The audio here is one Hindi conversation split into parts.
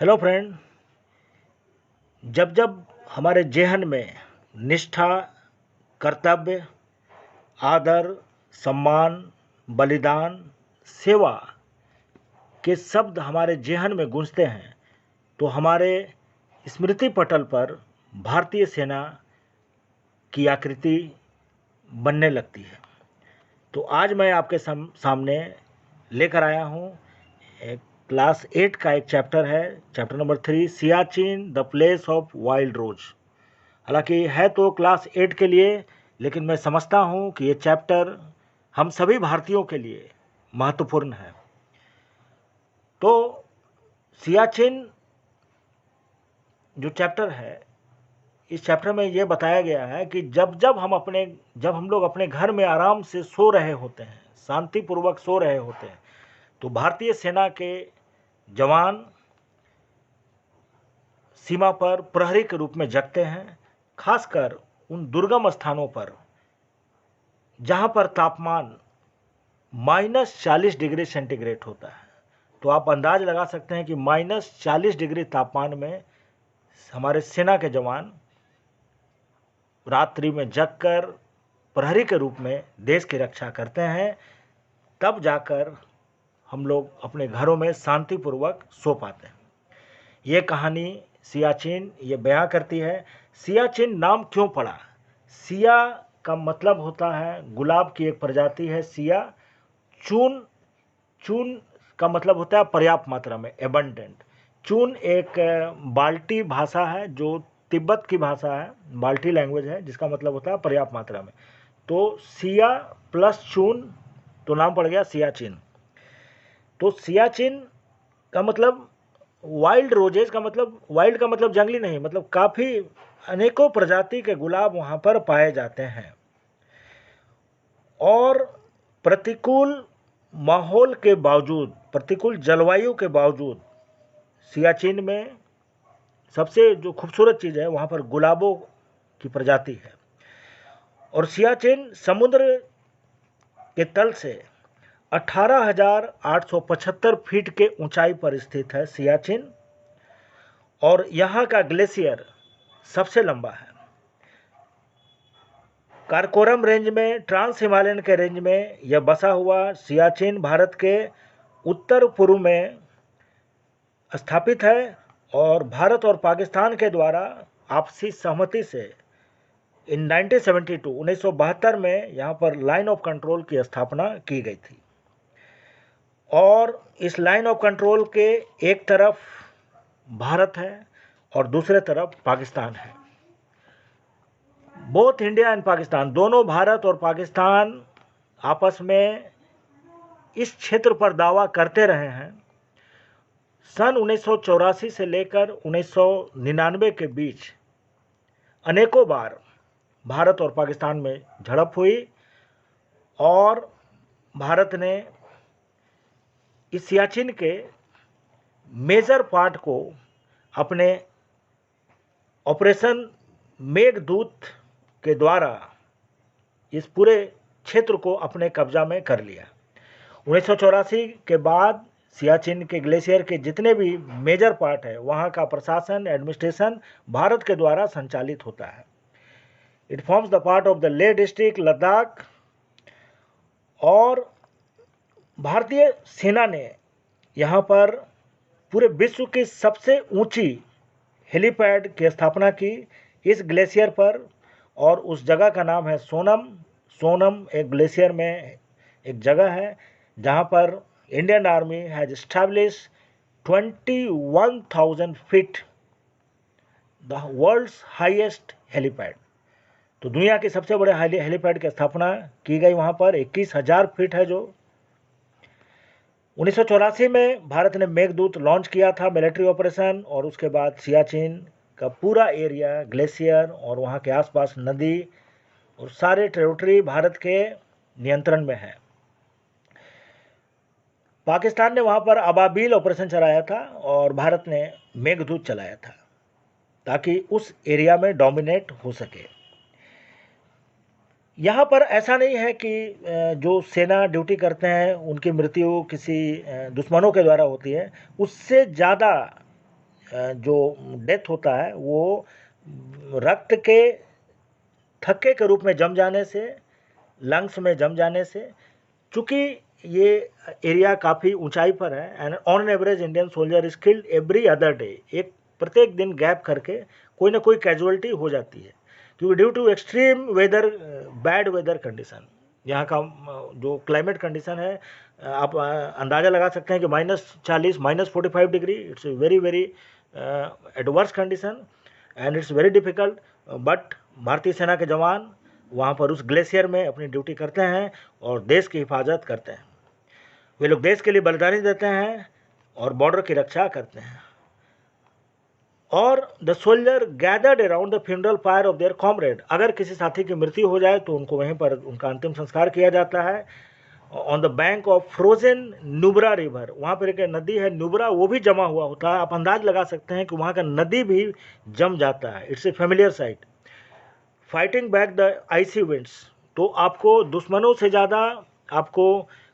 Hello friend. जब जब हमारे जेहन में निष्ठा, कर्तव्य, आदर, सम्मान, बलिदान, सेवा के शब्द हमारे जेहन में गूंजते हैं तो हमारे स्मृति पटल पर भारतीय सेना की आकृति बनने लगती है। तो आज मैं आपके सामने लेकर आया हूँ एक क्लास 8 का एक चैप्टर है, chapter number 3, Siachen the place of wild rose. हालांकि है तो क्लास 8 के लिए, लेकिन मैं समझता हूँ कि ये चैप्टर हम सभी भारतीयों के लिए महत्वपूर्ण है। तो सियाचिन जो चैप्टर है, इस चैप्टर में ये बताया गया है कि जब हम लोग अपने घर में आराम से सो रहे होते हैं, शांतिपूर्वक सो रहे होते हैं, तो भारतीय सेना के जवान सीमा पर प्रहरी के रूप में जगते हैं, खासकर उन दुर्गम स्थानों पर जहां पर तापमान -40 डिग्री सेंटीग्रेड होता है। तो आप अंदाज लगा सकते हैं कि -40 डिग्री तापमान में हमारे सेना के जवान रात्रि में जगकर प्रहरी के रूप में देश की रक्षा करते हैं। तब जाकर हम लोग अपने घरों में शांतिपूर्वक सो पाते हैं। ये कहानी सियाचिन ये बयां करती है। सियाचिन नाम क्यों पड़ा? सिया का मतलब होता है गुलाब की एक प्रजाति है सिया। चून चून का मतलब होता है पर्याप्त मात्रा में, एबंडेंट। चून एक बाल्टी भाषा है जो तिब्बत की भाषा है, बाल्टी लैंग्वेज है, जिसका मतलब होता है पर्याप्त मात्रा में। तो सिया प्लस चून तो नाम पड़ गया सियाचिन। तो सियाचिन का मतलब वाइल्ड रोजेज का मतलब, वाइल्ड का मतलब जंगली नहीं, मतलब काफ़ी अनेकों प्रजाति के गुलाब वहाँ पर पाए जाते हैं। और प्रतिकूल माहौल के बावजूद, प्रतिकूल जलवायु के बावजूद सियाचिन में सबसे जो खूबसूरत चीज़ है, वहाँ पर गुलाबों की प्रजाति है। और सियाचिन समुद्र के तल से 18,875 फीट के ऊंचाई पर स्थित है सियाचिन। और यहाँ का ग्लेशियर सबसे लंबा है। कारकोरम रेंज में, ट्रांस हिमालयन के रेंज में यह बसा हुआ सियाचिन भारत के उत्तर पूर्व में स्थापित है। और भारत और पाकिस्तान के द्वारा आपसी सहमति से इन 1972 में यहाँ पर लाइन ऑफ कंट्रोल की स्थापना की गई थी। और इस लाइन ऑफ कंट्रोल के एक तरफ भारत है और दूसरे तरफ पाकिस्तान है। बोथ इंडिया एंड पाकिस्तान, दोनों भारत और पाकिस्तान आपस में इस क्षेत्र पर दावा करते रहे हैं। सन 1984 से लेकर 1999 के बीच अनेकों बार भारत और पाकिस्तान में झड़प हुई और भारत ने इस सियाचिन के मेजर पार्ट को अपने ऑपरेशन मेघदूत के द्वारा इस पूरे क्षेत्र को अपने कब्जा में कर लिया। 1984 के बाद सियाचिन के ग्लेशियर के जितने भी मेजर पार्ट है, वहाँ का प्रशासन, एडमिनिस्ट्रेशन भारत के द्वारा संचालित होता है। It forms the part of the Leh district, Ladakh. और भारतीय सेना ने यहाँ पर पूरे विश्व की सबसे ऊंची हेलीपैड की स्थापना की इस ग्लेशियर पर। और उस जगह का नाम है सोनम। सोनम एक ग्लेशियर में एक जगह है जहाँ पर Indian army has establish 21,000 feet the world's highest helipad. तो दुनिया के सबसे बड़े हेलीपैड की स्थापना की गई वहाँ पर। 21,000 फीट है जो 1984 में भारत ने मेघदूत लॉन्च किया था, मिलिट्री ऑपरेशन। और उसके बाद सियाचिन का पूरा एरिया, ग्लेशियर और वहाँ के आसपास नदी और सारे टेरिटरी भारत के नियंत्रण में है। पाकिस्तान ने वहाँ पर अबाबील ऑपरेशन चलाया था और भारत ने मेघदूत चलाया था ताकि उस एरिया में डोमिनेट हो सके। यहाँ पर ऐसा नहीं है कि जो सेना ड्यूटी करते हैं उनकी मृत्यु किसी दुश्मनों के द्वारा होती है। उससे ज़्यादा जो डेथ होता है वो रक्त के थक्के के रूप में जम जाने से, लंग्स में जम जाने से। चूँकि ये एरिया काफ़ी ऊंचाई पर है and on average Indian soldier is killed every other day, एक प्रत्येक दिन गैप करके कोई ना कोई कैजुअलिटी हो जाती है, क्योंकि due to extreme weather, bad weather condition, यहाँ का जो क्लाइमेट कंडीशन है, आप अंदाज़ा लगा सकते हैं कि -40 -45 degree, it's very very adverse condition and it's very difficult. But भारतीय सेना के जवान वहाँ पर उस ग्लेशियर में अपनी ड्यूटी करते हैं और देश की हिफाजत करते हैं। वे लोग देश के लिए बलिदानी देते हैं और बॉर्डर की रक्षा करते हैं। और the soldier gathered around the funeral fire of their comrade, अगर किसी साथी की मृत्यु हो जाए तो उनको वहीं पर उनका अंतिम संस्कार किया जाता है on the bank of frozen Nubra river. वहाँ पर एक नदी है नुब्रा, वो भी जमा हुआ होता है। आप अंदाज लगा सकते हैं कि वहाँ का नदी भी जम जाता है। It's a familiar sight. Fighting back the icy winds, तो आपको दुश्मनों से ज़्यादा आपको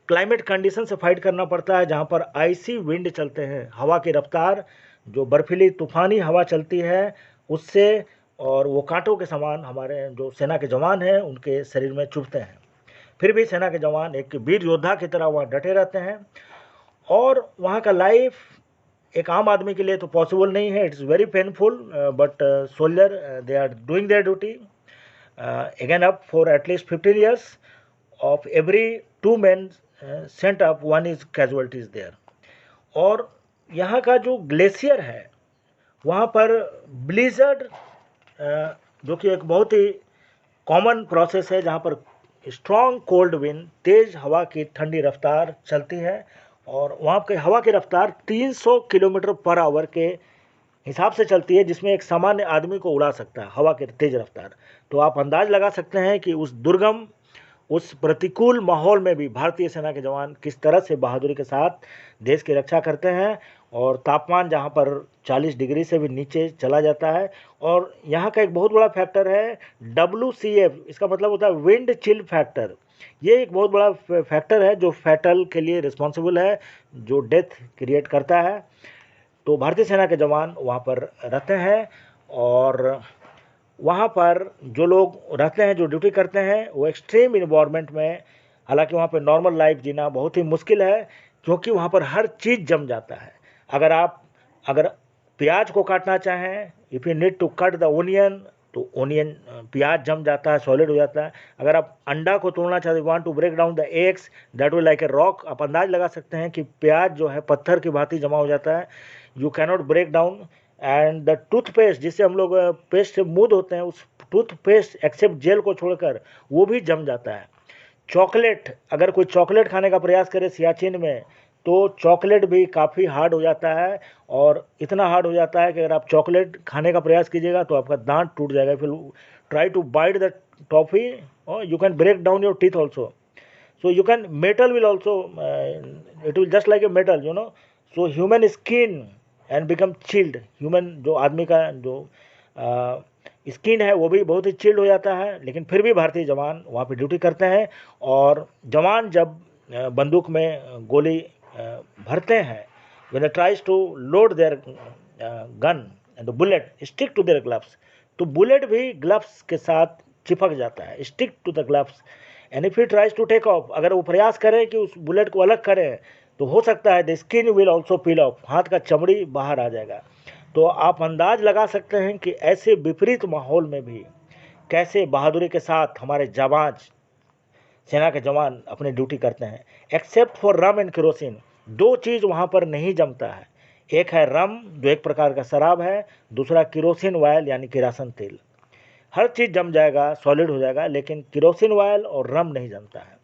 क्लाइमेट कंडीशन से फाइट करना पड़ता है, जहाँ पर आइसी विंड चलते हैं, हवा की रफ्तार, जो बर्फीली तूफानी हवा चलती है उससे, और वो कांटों के समान हमारे जो सेना के जवान हैं उनके शरीर में चुभते हैं। फिर भी सेना के जवान एक वीर योद्धा की तरह वहाँ डटे रहते हैं। और वहाँ का लाइफ एक आम आदमी के लिए तो पॉसिबल नहीं है, it's very painful, but soldier they are doing their duty again up for at least 15 years. Of every 2 men sent up, 1 is casualties there. और यहाँ का जो ग्लेशियर है वहाँ पर ब्लिजर्ड, जो कि एक बहुत ही कॉमन प्रोसेस है, जहाँ पर स्ट्रॉन्ग कोल्ड विंड, तेज़ हवा की ठंडी रफ्तार चलती है, और वहाँ की हवा की रफ्तार 300 किलोमीटर पर आवर के हिसाब से चलती है, जिसमें एक सामान्य आदमी को उड़ा सकता है हवा की तेज रफ्तार। तो आप अंदाज लगा सकते हैं कि उस दुर्गम, उस प्रतिकूल माहौल में भी भारतीय सेना के जवान किस तरह से बहादुरी के साथ देश की रक्षा करते हैं। और तापमान जहां पर 40 डिग्री से भी नीचे चला जाता है। और यहाँ का एक बहुत बड़ा फैक्टर है WCF, इसका मतलब होता है विंड चिल फैक्टर। ये एक बहुत बड़ा फैक्टर है जो फैटल के लिए रिस्पॉन्सिबल है, जो डेथ क्रिएट करता है। तो भारतीय सेना के जवान वहाँ पर रहते हैं, और वहाँ पर जो लोग रहते हैं, जो ड्यूटी करते हैं, वो एक्सट्रीम इन्वायरमेंट में, हालांकि वहाँ पर नॉर्मल लाइफ जीना बहुत ही मुश्किल है, क्योंकि वहाँ पर हर चीज़ जम जाता है। अगर प्याज को काटना चाहें, if you need to cut the onion, तो ओनियन, प्याज जम जाता है, सॉलिड हो जाता है। अगर आप अंडा को तोड़ना चाहते, want to break down the eggs, that will like a rock. आप अंदाज लगा सकते हैं कि प्याज जो है पत्थर की भांति जमा हो जाता है, you cannot break down. And the toothpaste, जिससे हम लोग पेस्ट से मुँह धोते हैं, उस टूथपेस्ट एक्सेप्ट जेल को छोड़कर वो भी जम जाता है। चॉकलेट, अगर कोई चॉकलेट खाने का प्रयास करे सियाचिन में, तो चॉकलेट भी काफ़ी हार्ड हो जाता है, और इतना हार्ड हो जाता है कि अगर आप चॉकलेट खाने का प्रयास कीजिएगा तो आपका दांत टूट जाएगा। फिर try to bite the toffee, you can break down your teeth also. So you can, metal will also, it will just like a metal, you know. So human skin and become chilled, human जो आदमी का जो स्किन है वो भी बहुत ही चिल्ड हो जाता है। लेकिन फिर भी भारतीय जवान वहाँ पे ड्यूटी करते हैं, और जवान जब बंदूक में गोली भरते हैं, when they tries to load their gun and the bullet stick to their gloves, तो बुलेट भी ग्लव्स के साथ चिपक जाता है, stick to the gloves. And if he tries to take off, अगर वो प्रयास करें कि उस बुलेट को अलग करें, तो हो सकता है the skin will also peel of, हाथ का चमड़ी बाहर आ जाएगा। तो आप अंदाज लगा सकते हैं कि ऐसे विपरीत माहौल में भी कैसे बहादुरी के साथ हमारे जाबाज सेना के जवान अपनी ड्यूटी करते हैं। Except for rum and kerosene, 2 चीज़ वहाँ पर नहीं जमता है। एक है रम, जो एक प्रकार का शराब है, दूसरा केरोसिन ऑयल यानी किरासन तेल। हर चीज़ जम जाएगा, सॉलिड हो जाएगा, लेकिन केरोसिन ऑयल और रम नहीं जमता है।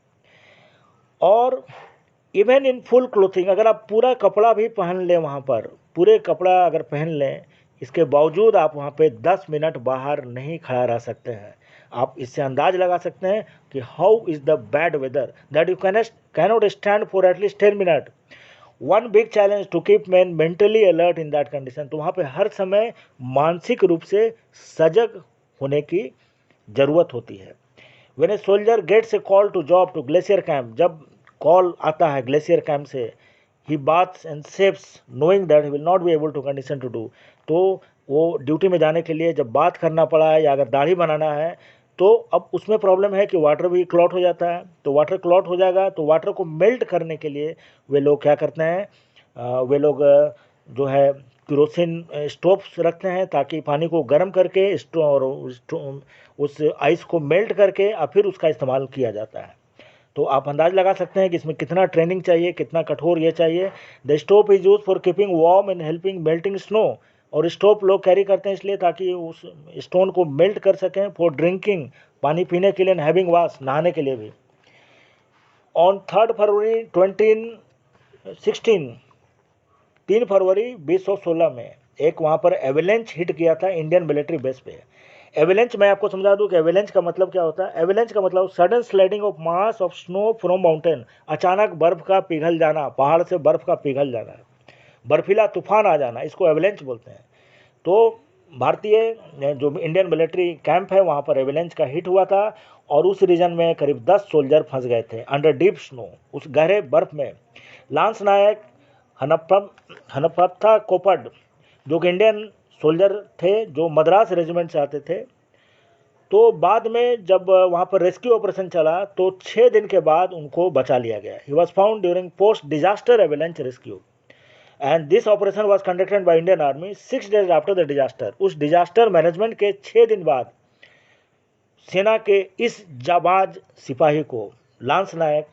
और इवन इन फुल क्लोथिंग, अगर आप पूरा कपड़ा भी पहन लें, वहाँ पर पूरे कपड़ा अगर पहन लें, इसके बावजूद आप वहाँ पे 10 मिनट बाहर नहीं खड़ा रह सकते हैं। आप इससे अंदाज लगा सकते हैं कि how is the bad weather that you cannot stand for at least 10 minute. One big challenge to keep man mentally alert in that condition. तो वहाँ पे हर समय मानसिक रूप से सजग होने की ज़रूरत होती है। When a soldier gets a call to job to glacier camp, जब कॉल आता है ग्लेशियर कैंप से ही baths and saves knowing that he will not be able to condition to do। तो वो ड्यूटी में जाने के लिए जब बात करना पड़ा है या अगर दाढ़ी बनाना है तो अब उसमें प्रॉब्लम है कि वाटर भी क्लॉट हो जाता है। तो वाटर क्लॉट हो जाएगा तो वाटर को मेल्ट करने के लिए वे लोग क्या करते हैं, वे लोग जो है केरोसिन स्टोव्स रखते हैं ताकि पानी को गर्म करके उस आइस को मेल्ट करके और फिर उसका इस्तेमाल किया जाता है। तो आप अंदाज लगा सकते हैं कि इसमें कितना ट्रेनिंग चाहिए, कितना कठोर ये चाहिए। The stove is use for keeping warm and helping melting snow. और स्टोव लोग कैरी करते हैं इसलिए ताकि उस स्टोन को मेल्ट कर सकें। फॉर ड्रिंकिंग, पानी पीने के लिए, हैविंग वाश, नहाने के लिए भी। ऑन 3 फरवरी 2016, 3 फरवरी 2016 में एक वहाँ पर एवेलेंच हिट किया था इंडियन मिलिट्री बेस पे। एवेलेंच मैं आपको समझा दूं कि एवेलेंच का मतलब क्या होता है। एवेलेंच का मतलब sudden sliding of mass of snow from mountain, अचानक बर्फ का पिघल जाना, पहाड़ से बर्फ का पिघल जाना, बर्फीला तूफान आ जाना, इसको एवेलेंच बोलते हैं। तो भारतीय जो इंडियन मिलिट्री कैंप है वहाँ पर एवेलेंच का हिट हुआ था और उस रीजन में करीब 10 सोल्जर फंस गए थे अंडर डीप स्नो, उस गहरे बर्फ में। लांस नायक हनपथा कोपड जो कि इंडियन सोल्जर थे जो मद्रास रेजिमेंट से आते थे, तो बाद में जब वहाँ पर रेस्क्यू ऑपरेशन चला तो 6 दिन के बाद उनको बचा लिया गया। He was found during post disaster avalanche rescue and this operation was conducted by Indian army 6 days after the disaster. उस डिजास्टर मैनेजमेंट के 6 दिन बाद सेना के इस जाबाज सिपाही को, लांस नायक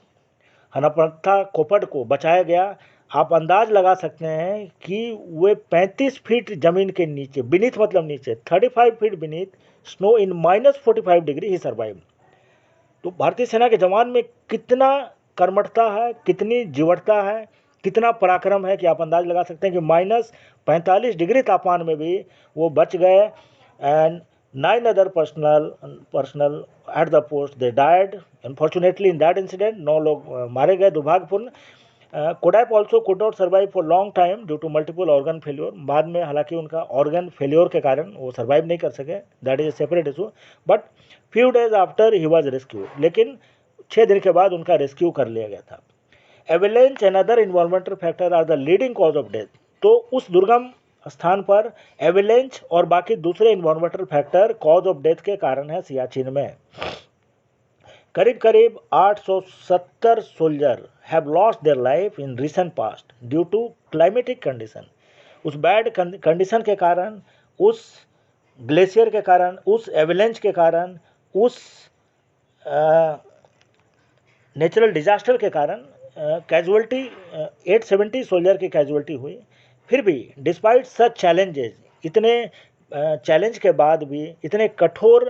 हनपथा कोपड को बचाया गया। आप अंदाज लगा सकते हैं कि वे 35 फीट ज़मीन के नीचे, बीनीथ मतलब नीचे, 35 फीट बीनीथ स्नो इन -45 डिग्री ही सर्वाइव। तो भारतीय सेना के जवान में कितना कर्मठता है, कितनी जीवटता है, कितना पराक्रम है कि आप अंदाज लगा सकते हैं कि -45 डिग्री तापमान में भी वो बच गए। And 9 other personnel at the post they died unfortunately in that incident। 9 लोग मारे गए दुर्भाग्यपूर्ण। कोडाप also could not survive for long time due to multiple organ failure. बाद में हालांकि उनका ऑर्गन फेल्योर के कारण वो सर्वाइव नहीं कर सके, that is a separate issue. But few days after he was rescue, लेकिन 6 दिन के बाद उनका रेस्क्यू कर लिया गया था। Avalanche and other environmental factor are the leading cause of death. तो उस दुर्गम स्थान पर एवेलेंच और बाकी दूसरे environmental factor cause of death के कारण है सियाचिन में। करीब करीब 870 soldier have lost their life in recent past due to climatic condition. उस बैड कंडीशन के कारण, उस ग्लेशियर के कारण, उस एवेलेंच के कारण, उस नेचुरल डिजास्टर के कारण कैजुअल्टी 870 सोल्जर की कैजुअल्टी हुई। फिर भी डिस्पाइट सच चैलेंजेस, इतने चैलेंज के बाद भी, इतने कठोर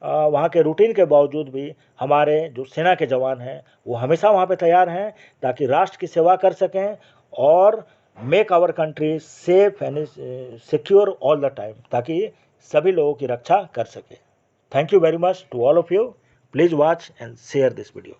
वहाँ के रूटीन के बावजूद भी हमारे जो सेना के जवान हैं वो हमेशा वहाँ पे तैयार हैं ताकि राष्ट्र की सेवा कर सकें और make our country safe and secure all the time, ताकि सभी लोगों की रक्षा कर सके। Thank you very much to all of you. Please watch and share this video.